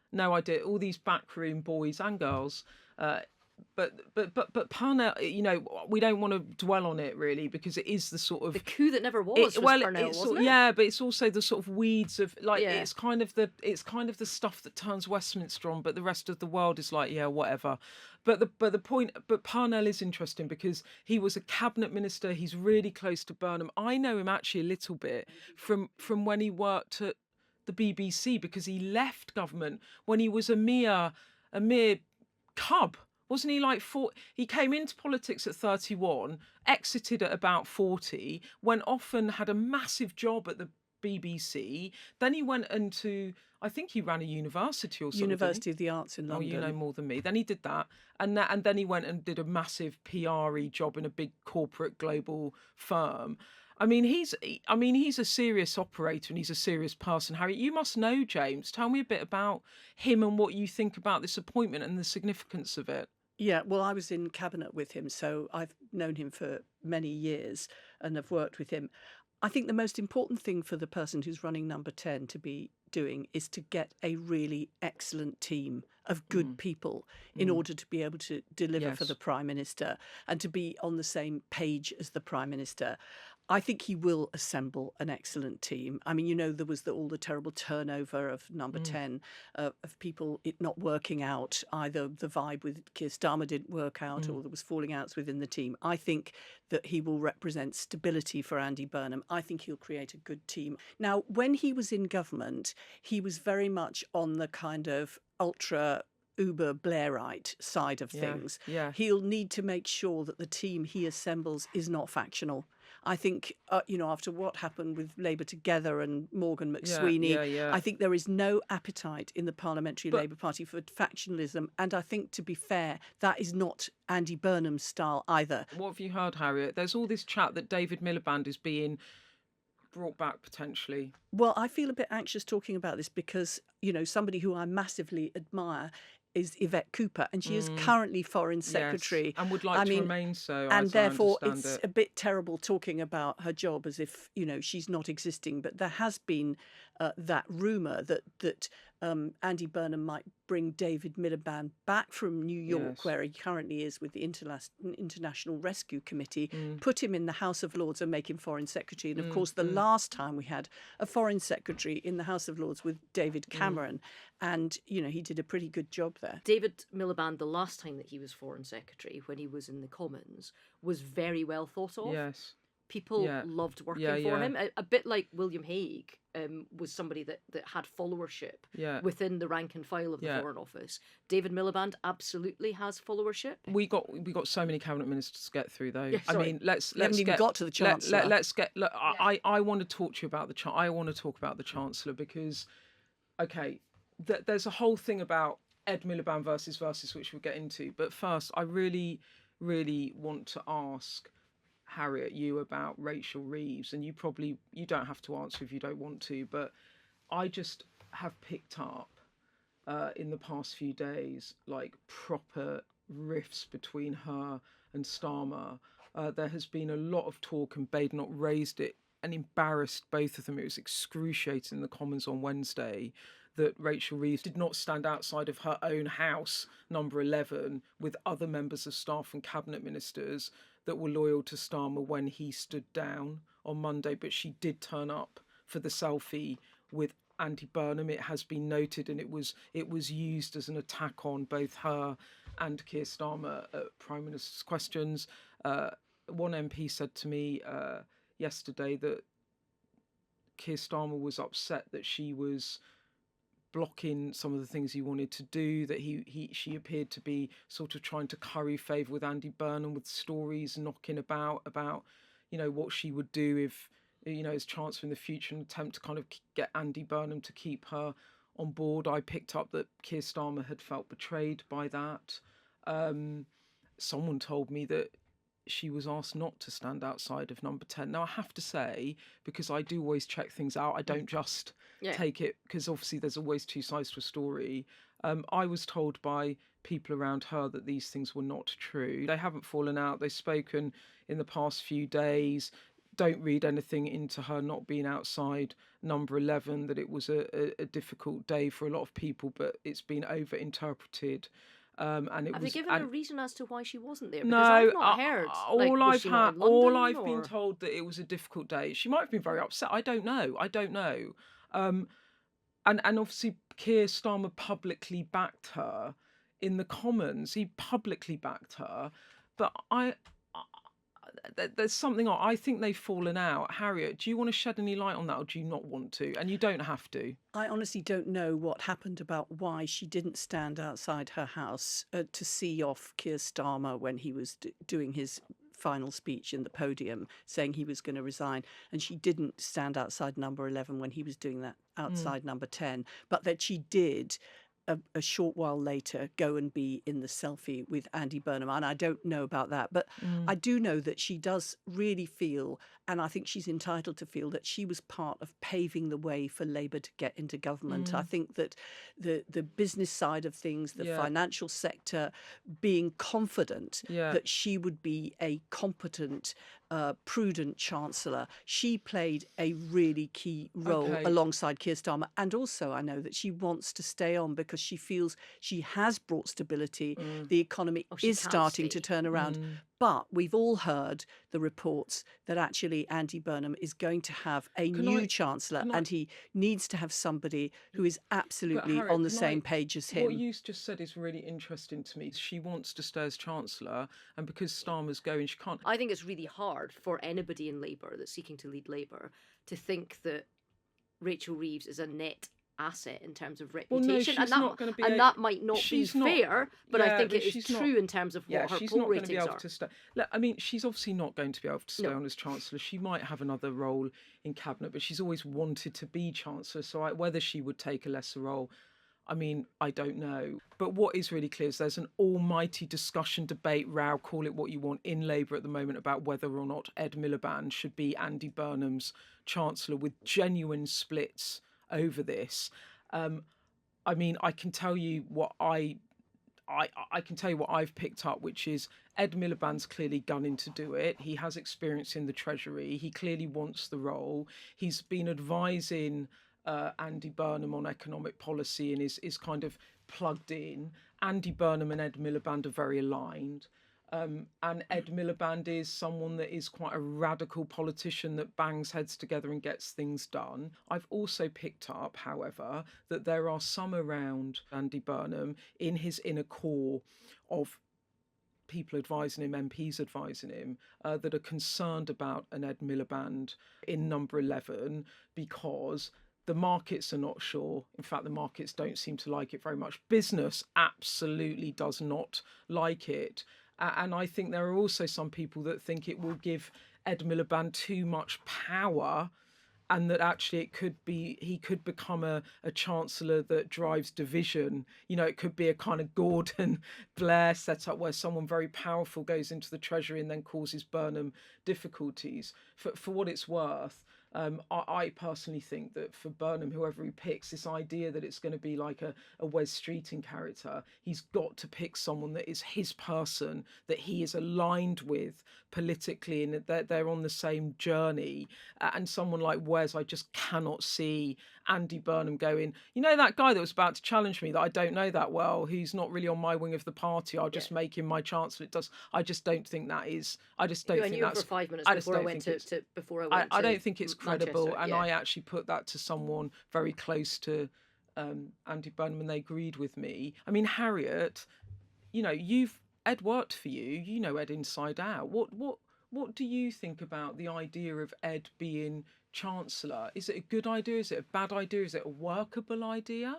S2: all these backroom boys and girls. But Purnell, we don't want to dwell on it really, because it is the sort of
S3: The coup that never was Purnell, wasn't it?
S2: Yeah, but it's also the sort of weeds of
S3: Yeah.
S2: it's kind of the stuff that turns Westminster on, but the rest of the world is like, yeah, whatever. But Purnell is interesting because he was a cabinet minister. He's really close to Burnham. I know him actually a little bit from when he worked at the BBC, because he left government when he was a mere cub. Wasn't he like he came into politics at 31, exited at about 40, went off and had a massive job at the BBC. Then he went into, I think he ran a university or something.
S1: University of the Arts in London.
S2: Oh, you know more than me. Then he did that. And then he went and did a massive PR-y job in a big corporate global firm. I mean, he's a serious operator and he's a serious person. Harry, you must know James. Tell me a bit about him and what you think about this appointment and the significance of it.
S1: Yeah, well, I was in cabinet with him, so I've known him for many years and have worked with him. I think the most important thing for the person who's running number 10 to be doing is to get a really excellent team of good people in order to be able to deliver for the
S2: Yes.
S1: Prime Minister and to be on the same page as the Prime Minister. I think he will assemble an excellent team. I mean, there was all the terrible turnover of number 10, of people it not working out. Either the vibe with Keir Starmer didn't work out or there was falling outs within the team. I think that he will represent stability for Andy Burnham. I think he'll create a good team. Now, when he was in government, he was very much on the kind of ultra uber Blairite side of things.
S2: Yeah.
S1: He'll need to make sure that the team he assembles is not factional. I think, after what happened with Labour Together and Morgan McSweeney,
S2: Yeah.
S1: I think there is no appetite in the Parliamentary
S2: But-
S1: Labour Party for factionalism. And I think, to be fair, that is not Andy Burnham's style either.
S2: What have you heard, Harriet? There's all this chat that David Miliband is being brought back potentially.
S1: Well, I feel a bit anxious talking about this because, somebody who I massively admire is Yvette Cooper, and she is currently Foreign Secretary.
S2: Yes, and would like to remain so.
S1: And
S2: as I
S1: therefore,
S2: understand
S1: it's a bit terrible talking about her job as if she's not existing. But there has been that rumour that Andy Burnham might bring David Miliband back from New York,
S2: Yes.
S1: where he currently is with the International Rescue Committee, put him in the House of Lords and make him Foreign Secretary. And of course, the last time we had a Foreign Secretary in the House of Lords with David Cameron, and he did a pretty good job there.
S3: David Miliband, the last time that he was Foreign Secretary, when he was in the Commons, was very well thought of.
S2: Yes.
S3: People loved working for him. A bit like William Hague was somebody that had followership within the rank and file of the Foreign Office. David Miliband absolutely has followership.
S2: We got so many cabinet ministers to get through, though.
S3: Yeah,
S2: I mean, let's
S1: haven't even got to the Chancellor.
S2: Let's get. Look, I want to talk to you about I want to talk about the Chancellor because, okay, there's a whole thing about Ed Miliband versus which we'll get into. But first, I really, really want to ask Harriet you about Rachel Reeves, and you don't have to answer if you don't want to, but I just have picked up in the past few days like proper rifts between her and Starmer. There has been a lot of talk, and Badenoch raised it and embarrassed both of them. It was excruciating in the Commons on Wednesday that Rachel Reeves did not stand outside of her own house, number 11, with other members of staff and cabinet ministers that were loyal to Starmer when he stood down on Monday, but she did turn up for the selfie with Andy Burnham. It has been noted, and it was used as an attack on both her and Keir Starmer at Prime Minister's questions. One MP said to me yesterday that Keir Starmer was upset that she was blocking some of the things he wanted to do, that she appeared to be sort of trying to curry favour with Andy Burnham with stories knocking about what she would do if as Chancellor in the future, and attempt to kind of get Andy Burnham to keep her on board. I picked up that Keir Starmer had felt betrayed by that. Someone told me that she was asked not to stand outside of number 10. Now, I have to say, because I do always check things out, I don't just take it, because obviously there's always two sides to a story. I was told by people around her that these things were not true. They haven't fallen out. They've spoken in the past few days. Don't read anything into her not being outside number 11, that it was a difficult day for a lot of people, but it's been over-interpreted. And
S3: Have they given a reason as to why she wasn't there? Because
S2: No,
S3: I've not heard.
S2: All I've been told that it was a difficult day. She might have been very upset. I don't know. And obviously Keir Starmer publicly backed her in the Commons. He publicly backed her, but there's something. I think they've fallen out. Harriet, do you want to shed any light on that, or do you not want to? And you don't have to.
S1: I honestly don't know what happened about why she didn't stand outside her house to see off Keir Starmer when he was doing his final speech in the podium saying he was going to resign, and she didn't stand outside number 11 when he was doing that outside number 10, but that she did a short while later go and be in the selfie with Andy Burnham. And I don't know about that. But I do know that she does really feel, and I think she's entitled to feel, that she was part of paving the way for Labour to get into government. I think that the business side of things, the financial sector, being confident that she would be a competent, prudent chancellor, she played a really key role alongside Keir Starmer. And also I know that she wants to stay on because she feels she has brought stability. The economy is starting to turn around. But we've all heard the reports that actually Andy Burnham is going to have a new chancellor, and he needs to have somebody who is absolutely
S2: Harriet,
S1: on the same page as him.
S2: What you just said is really interesting to me. She wants to stay as chancellor, and because Starmer's going, she can't.
S3: I think it's really hard for anybody in Labour that's seeking to lead Labour to think that Rachel Reeves is a net asset in terms of reputation.
S2: Well, no, she's not going to be.
S3: That might not be fair, but I think it is true in terms of what her
S2: she's
S3: poll
S2: not going to be
S3: ratings
S2: able
S3: are.
S2: to stay. Look, I mean, she's obviously not going to be able to stay on as chancellor. She might have another role in cabinet, but she's always wanted to be chancellor. So whether she would take a lesser role, I mean, I don't know. But what is really clear is there's an almighty discussion, debate, row, call it what you want, in Labour at the moment about whether or not Ed Miliband should be Andy Burnham's chancellor, with genuine splits over this. I mean, I can tell you what I can tell you what I've picked up, which is Ed Miliband's clearly gunning to do it. He has experience in the Treasury. He clearly wants the role. He's been advising Andy Burnham on economic policy and is kind of plugged in. Andy Burnham and Ed Miliband are very aligned. And Ed Miliband is someone that is quite a radical politician that bangs heads together and gets things done. I've also picked up, however, that there are some around Andy Burnham in his inner core of people advising him, MPs advising him, that are concerned about an Ed Miliband in number 11 because the markets are not sure. In fact, the markets don't seem to like it very much. Business absolutely does not like it. And I think there are also some people that think it will give Ed Miliband too much power, and that actually he could become a chancellor that drives division. You know, it could be a kind of Gordon Blair setup where someone very powerful goes into the Treasury and then causes Burnham difficulties. For what it's worth, I personally think that for Burnham, whoever he picks, this idea that it's going to be like a Wes Streeting character, he's got to pick someone that is his person, that he is aligned with politically, and that they're on the same journey. And someone like Wes, I just cannot see Andy Burnham going, you know, that guy that was about to challenge me that I don't know that well, who's not really on my wing of the party, I'll just make him my chancellor. I just don't think that is. I just don't think that's.
S3: For 5 minutes before I went
S2: I don't think it's credible,
S3: Manchester,
S2: and I actually put that to someone very close to Andy Burnham, and they agreed with me. I mean, Harriet, you know, Ed worked for you. You know Ed inside out. What do you think about the idea of Ed being chancellor? Is it a good idea? Is it a bad idea? Is it a workable idea?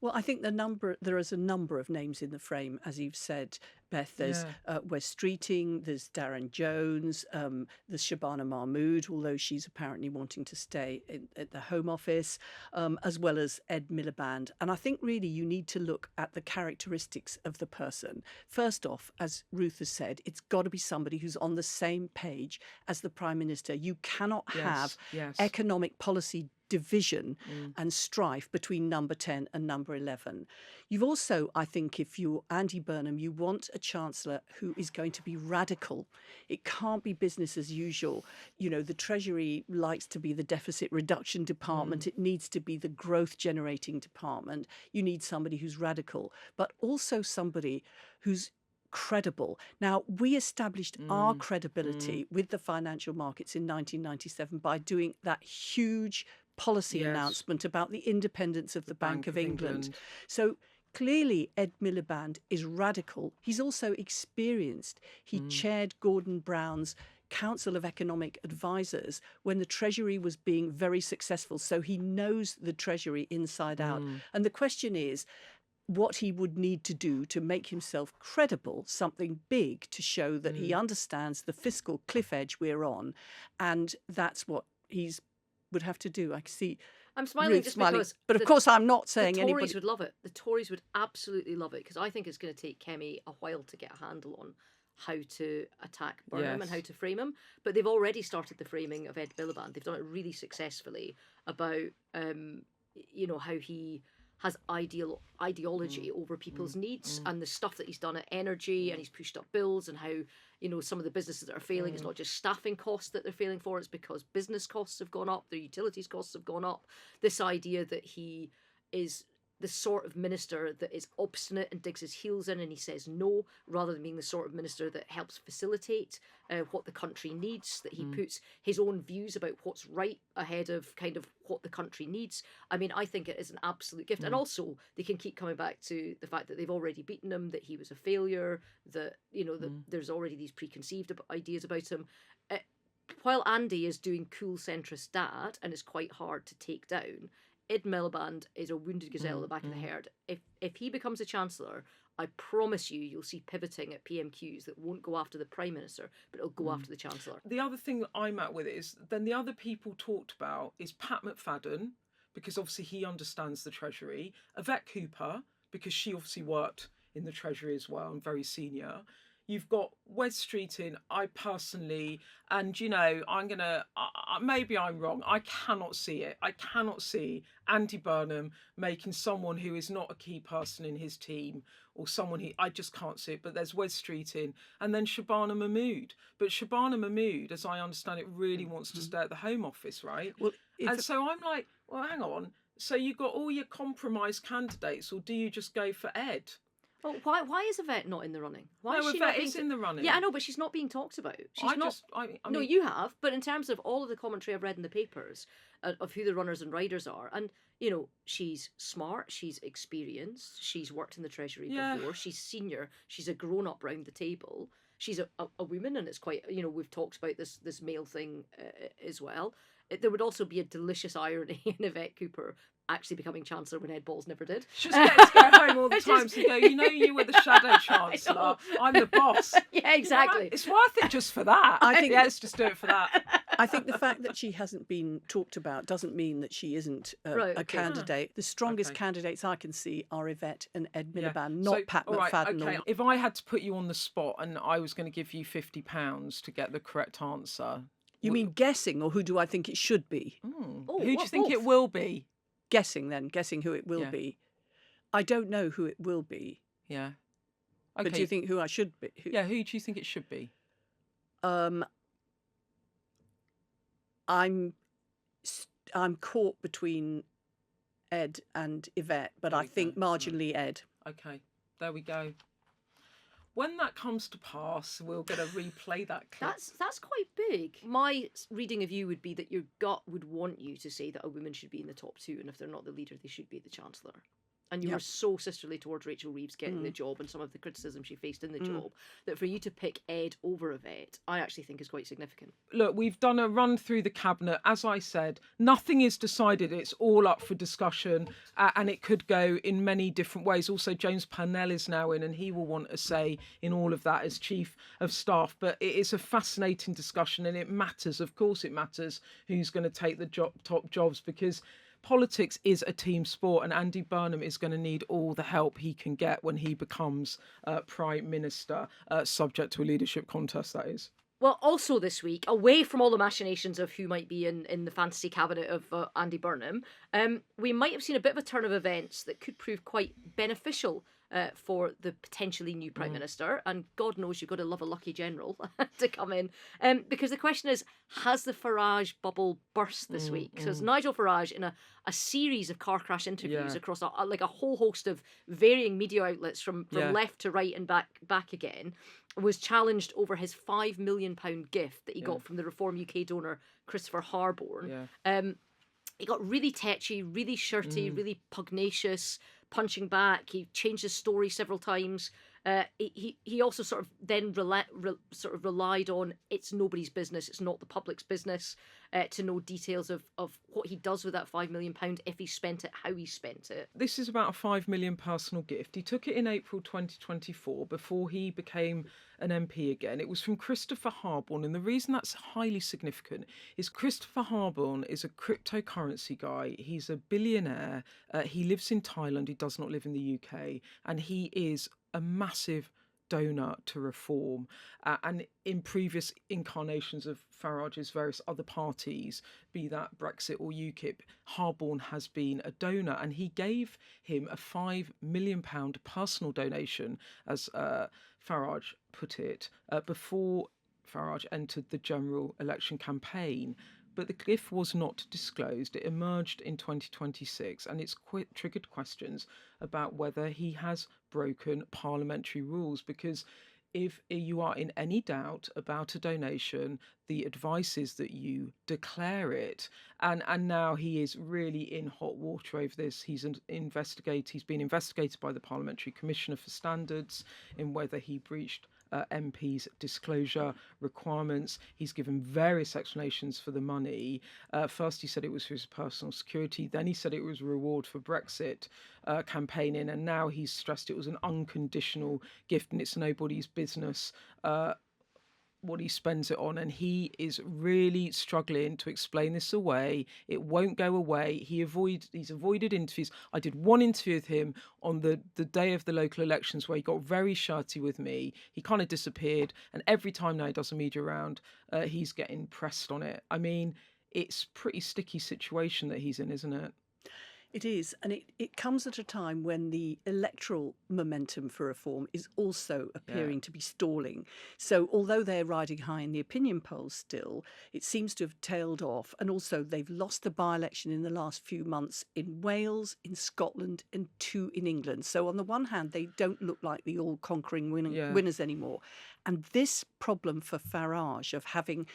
S1: Well, I think there is a number of names in the frame, as you've said, Beth. There's Wes Streeting, there's Darren Jones, there's Shabana Mahmood, although she's apparently wanting to stay at the Home Office, as well as Ed Miliband. And I think really you need to look at the characteristics of the person. First off, as Ruth has said, it's got to be somebody who's on the same page as the Prime Minister. You cannot have economic policy division and strife between number 10 and number 11. You've also, I think, if you're Andy Burnham, you want a chancellor who is going to be radical. It can't be business as usual. You know, the Treasury likes to be the deficit reduction department. It needs to be the growth generating department. You need somebody who's radical, but also somebody who's credible. Now, we established our credibility with the financial markets in 1997 by doing that huge policy announcement about the independence of the Bank of England. So clearly Ed Miliband is radical. He's also experienced. He chaired Gordon Brown's Council of Economic Advisors when the Treasury was being very successful. So he knows the Treasury inside out. And the question is, what he would need to do to make himself credible, something big to show that he understands the fiscal cliff edge we're on. And that's what he's would have to do. I see
S3: I'm smiling
S1: Ruth
S3: just
S1: smiling.
S3: because.
S1: But of course, I'm not
S3: The
S1: saying
S3: Tories
S1: anybody.
S3: would love it. The Tories would absolutely love it because I think it's going to take Kemi a while to get a handle on how to attack Burnham and how to frame him. But they've already started the framing of Ed Miliband. They've done it really successfully about, how he has ideology over people's needs and the stuff that he's done at energy and he's pushed up bills and how, some of the businesses that are failing, it's not just staffing costs that they're failing for, it's because business costs have gone up, their utilities costs have gone up. This idea that he is the sort of minister that is obstinate and digs his heels in and he says no, rather than being the sort of minister that helps facilitate what the country needs, that he puts his own views about what's right ahead of kind of what the country needs. I mean, I think it is an absolute gift. And also, they can keep coming back to the fact that they've already beaten him, that he was a failure, that, that there's already these preconceived ideas about him. While Andy is doing cool centrist dad and is quite hard to take down, Ed Miliband is a wounded gazelle at the back of the herd. If he becomes a chancellor, I promise you'll see pivoting at PMQs that won't go after the Prime Minister, but it'll go after the Chancellor.
S2: The other thing that I'm at with it is then the other people talked about is Pat McFadden, because obviously he understands the Treasury, Yvette Cooper, because she obviously worked in the Treasury as well and very senior. You've got Wes Streeting, I personally, and maybe I'm wrong, I cannot see it. I cannot see Andy Burnham making someone who is not a key person in his team or someone I just can't see it. But there's Wes Streeting and then Shabana Mahmood. But Shabana Mahmood, as I understand it, really wants to stay at the Home Office, right?
S1: Well,
S2: so I'm like, well, hang on. So you've got all your compromise candidates, or do you just go for Ed?
S3: Well, why is Yvette not in the running? Why
S2: No,
S3: is she
S2: Yvette
S3: not
S2: is in the running.
S3: Yeah, I know, but she's not being talked about. She's not.
S2: I mean,
S3: No, you have. But in terms of all of the commentary I've read in the papers of who the runners and riders are, and she's smart, she's experienced, she's worked in the Treasury before, she's senior, she's a grown up round the table. She's a woman, and it's quite we've talked about this male thing as well. There would also be a delicious irony in Yvette Cooper actually becoming Chancellor when Ed Balls never did.
S2: She just gets to go home all the time and go, you were the Shadow Chancellor, I'm the boss.
S3: Yeah, exactly.
S2: It's worth it just for that.
S1: I think
S2: let's just do it for that.
S1: I think the fact that she hasn't been talked about doesn't mean that she isn't a candidate. The strongest candidates I can see are Yvette and Ed Miliband, not Pat McFadden.
S2: Okay. If I had to put you on the spot and I was going to give you £50 to get the correct answer.
S1: You mean guessing, or who do I think it should be?
S2: Who do you think it will be?
S1: Guessing who it will be. I don't know who it will be.
S2: Yeah. Okay.
S1: But do you think who I should be?
S2: Who do you think it should be?
S1: I'm caught between Ed and Yvette, but I think marginally Ed.
S2: Okay, there we go. When that comes to pass, we're going to replay that clip.
S3: That's quite big. My reading of you would be that your gut would want you to say that a woman should be in the top two, and if they're not the leader, they should be the Chancellor. And you were so sisterly towards Rachel Reeves getting the job and some of the criticism she faced in the job, that for you to pick Ed over Yvette, I actually think is quite significant.
S2: Look, we've done a run through the cabinet. As I said, nothing is decided. It's all up for discussion, and it could go in many different ways. Also, James Parnell is now in, and he will want a say in all of that as Chief of Staff. But it is a fascinating discussion, and it matters. Of course, it matters who's going to take the top jobs, because politics is a team sport, and Andy Burnham is going to need all the help he can get when he becomes Prime Minister, subject to a leadership contest, that is.
S3: Well, also this week, away from all the machinations of who might be in the fantasy cabinet of Andy Burnham, we might have seen a bit of a turn of events that could prove quite beneficial for the potentially new Prime Minister. And God knows you've got to love a lucky general to come in. Because the question is, has the Farage bubble burst this week? Because Nigel Farage, in a series of car crash interviews across a whole host of varying media outlets from left to right and back again, was challenged over his £5 million gift that he got from the Reform UK donor Christopher Harborne. He got really tetchy, really shirty, really pugnacious, punching back. He changed his story several times. He also sort of then relied on it's nobody's business, it's not the public's business to know details of what he does with that £5 million, if he spent it, how he spent it.
S2: This is about a £5 million personal gift. He took it in April 2024 before he became an MP again. It was from Christopher Harborne, and the reason that's highly significant is Christopher Harborne is a cryptocurrency guy. He's a billionaire. He lives in Thailand. He does not live in the UK, and he is a massive donor to reform. And in previous incarnations of Farage's various other parties, be that Brexit or UKIP, Harborne has been a donor, and he gave him a £5 million personal donation, as Farage put it, before Farage entered the general election campaign. But the gift was not disclosed. It emerged in 2026, and it's triggered questions about whether he has broken parliamentary rules, because if you are in any doubt about a donation, the advice is that you declare it. And now he is really in hot water over this. He's been investigated by the Parliamentary Commissioner for Standards in whether he breached MPs' disclosure requirements. He's given various explanations for the money. First, he said it was for his personal security. Then he said it was a reward for Brexit campaigning. And now he's stressed it was an unconditional gift and it's nobody's business what he spends it on. And he is really struggling to explain this away. It won't go away. He's avoided interviews. I did one interview with him on the day of the local elections where he got very shirty with me. He kind of disappeared. And every time now he does a media round, he's getting pressed on it. I mean, it's a pretty sticky situation that he's in, isn't it?
S1: It is, and it comes at a time when the electoral momentum for reform is also appearing to be stalling. So although they're riding high in the opinion polls still, it seems to have tailed off. And also they've lost the by-election in the last few months in Wales, in Scotland, and 2 in England. So on the one hand, they don't look like the all-conquering winners anymore. And this problem for Farage of having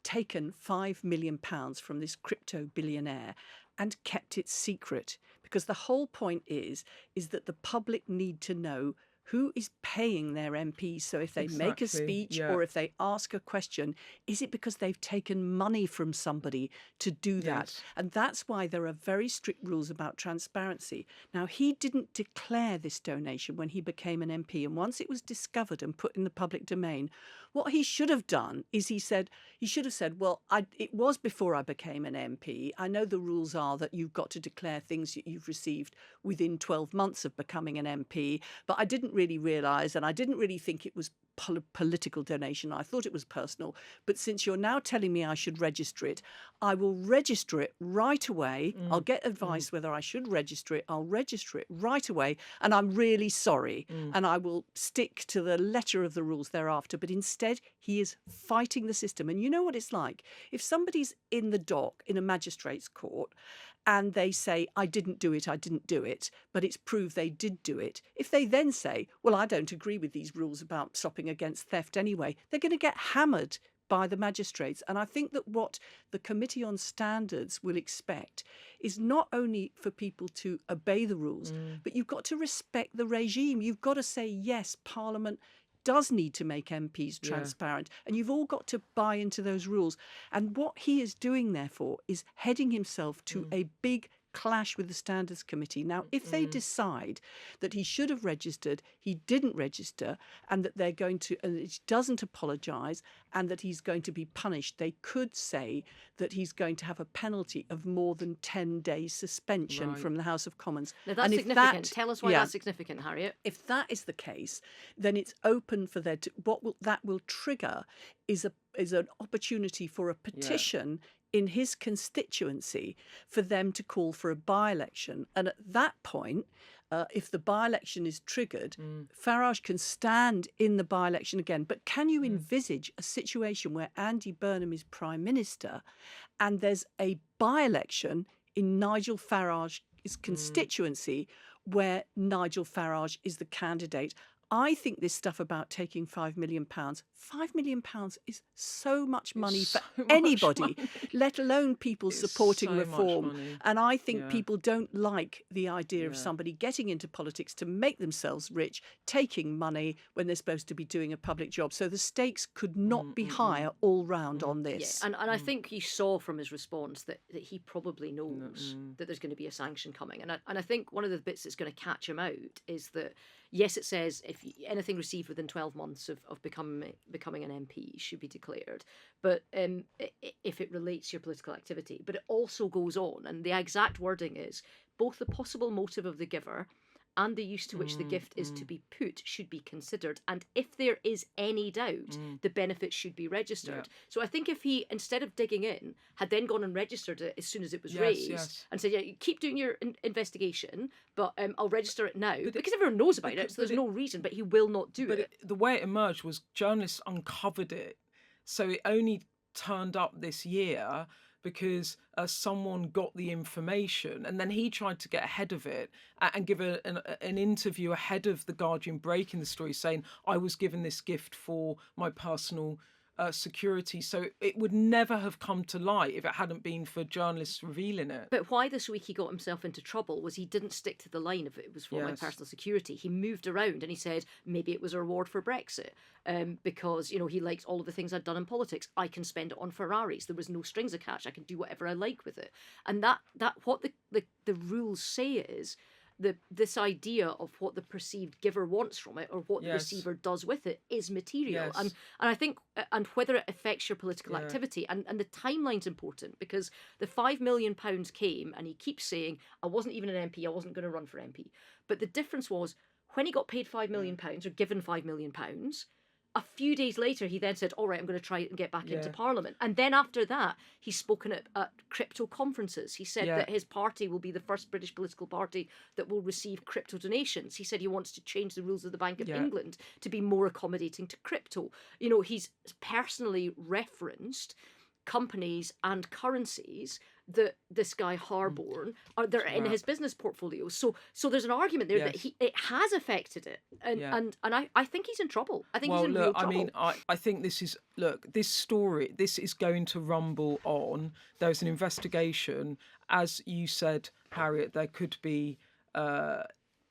S1: taken £5 million from this crypto billionaire and kept it secret, because the whole point is that the public need to know who is paying their MPs. So if they make a speech or if they ask a question, is it because they've taken money from somebody to do that?
S2: Yes.
S1: And that's why there are very strict rules about transparency. Now, he didn't declare this donation when he became an MP. And once it was discovered and put in the public domain, what he should have done is he should have said, well, it was before I became an MP. I know the rules are that you've got to declare things that you've received within 12 months of becoming an MP, but I didn't really realise, and I didn't really think it was political donation. I thought it was personal. But since you're now telling me I should register it, I will register it right away. I'll get advice whether I should register it. I'll register it right away. And I'm really sorry. And I will stick to the letter of the rules thereafter. But instead, he is fighting the system. And you know what it's like? If somebody's in the dock in a magistrate's court and they say, I didn't do it, but it's proved they did do it. If they then say, well, I don't agree with these rules about stopping against theft anyway, they're going to get hammered by the magistrates. And I think that what the Committee on Standards will expect is not only for people to obey the rules, but you've got to respect the regime. You've got to say, yes, Parliament does need to make MPs transparent, and you've all got to buy into those rules. And what he is doing, therefore, is heading himself to a big clash with the Standards Committee. Now, if they decide that he should have registered, he didn't register, and that they're going to, and he doesn't apologise, and that he's going to be punished, they could say that he's going to have a penalty of more than 10 days suspension from the House of Commons.
S3: Now, that's significant. Tell us why that's significant, Harriet.
S1: If that is the case, then it's open for that will trigger is an opportunity for a petition in his constituency for them to call for a by-election. And at that point, if the by-election is triggered, Farage can stand in the by-election again. But can you envisage a situation where Andy Burnham is Prime Minister and there's a by-election in Nigel Farage's constituency where Nigel Farage is the candidate? I think this stuff about taking £5 million, £5 million is so much money for
S2: so much
S1: anybody,
S2: money.
S1: let alone people
S2: It's
S1: supporting
S2: so much
S1: reform.
S2: money.
S1: And I think
S2: Yeah.
S1: people don't like the idea of
S2: Yeah.
S1: somebody getting into politics to make themselves rich, taking money when they're supposed to be doing a public job. So the stakes could not be higher all round on this.
S3: Yeah, and I think you saw from his response that he probably knows that there's going to be a sanction coming. And I think one of the bits that's going to catch him out is that, yes, it says if anything received within 12 months of becoming an MP should be declared, but if it relates to your political activity. But it also goes on, and the exact wording is both the possible motive of the giver and the use to which the gift is to be put should be considered. And if there is any doubt, the benefit should be registered.
S2: Yeah.
S3: So I think if he, instead of digging in, had then gone and registered it as soon as it was raised and said, yeah, you keep doing your investigation, but I'll register it now. Because everyone knows about it, so there's no reason, but he will not do it.
S2: The way it emerged was journalists uncovered it. So it only turned up this year because someone got the information, and then he tried to get ahead of it and give an interview ahead of The Guardian breaking the story, saying, I was given this gift for my personal security. So it would never have come to light if it hadn't been for journalists revealing it.
S3: But why this week he got himself into trouble was he didn't stick to the line of it was for my personal security. He moved around and he said maybe it was a reward for Brexit because, you know, he liked all of the things I'd done in politics. I can spend it on Ferraris. There was no strings attached. I can do whatever I like with it. And that what the rules say is this idea of what the perceived giver wants from it or what the receiver does with it is material. And I think, and whether it affects your political activity, and the timeline's important, because the £5 million came and he keeps saying, I wasn't even an MP, I wasn't going to run for MP. But the difference was when he got paid £5 million or given £5 million, a few days later, he then said, all right, I'm going to try and get back into Parliament. And then after that, he's spoken at crypto conferences. He said that his party will be the first British political party that will receive crypto donations. He said he wants to change the rules of the Bank of England to be more accommodating to crypto. You know, he's personally referenced companies and currencies that this guy Harborne they're in his business portfolio. So there's an argument there that it has affected it, and I think he's in trouble. I think he's in real trouble.
S2: I mean, I think this is this story. This is going to rumble on. There's an investigation, as you said, Harriet. There could be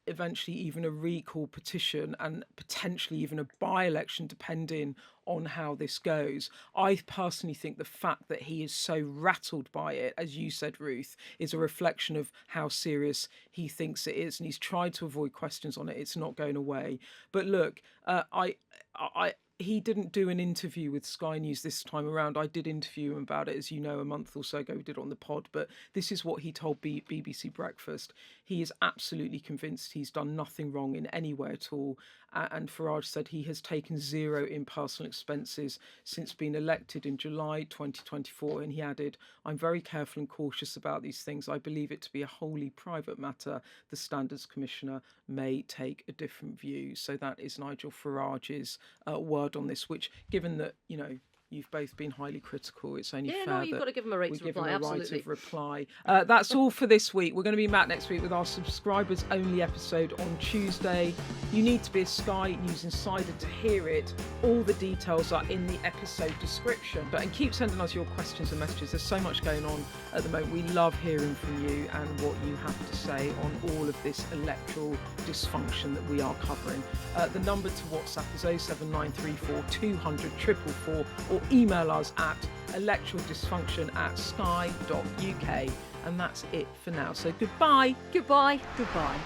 S2: eventually even a recall petition and potentially even a by-election, depending on how this goes. I personally think the fact that he is so rattled by it, as you said, Ruth, is a reflection of how serious he thinks it is, and he's tried to avoid questions on it. It's not going away. But look, he didn't do an interview with Sky News this time around. I did interview him about it, as you know, a month or so ago. We did it on the pod. But this is what he told BBC Breakfast. He is absolutely convinced he's done nothing wrong in any way at all. And Farage said he has taken zero in personal expenses since being elected in July 2024. And he added, I'm very careful and cautious about these things. I believe it to be a wholly private matter. The Standards Commissioner may take a different view. So that is Nigel Farage's word on this, which, given that, you know, you've both been highly critical, it's only fair
S3: you've got to give him a right to reply. Absolutely.
S2: That's all for this week. We're going to be back next week with our subscribers only episode on Tuesday. You need to be a Sky News insider to hear it. All the details are in the episode description. And keep sending us your questions and messages. There's so much going on at the moment. We love hearing from you and what you have to say on all of this electoral dysfunction that we are covering. The number to WhatsApp is 07934 200 444, or email us at electoraldysfunction@sky.uk. And that's it for now. So goodbye.
S3: Goodbye.
S1: Goodbye.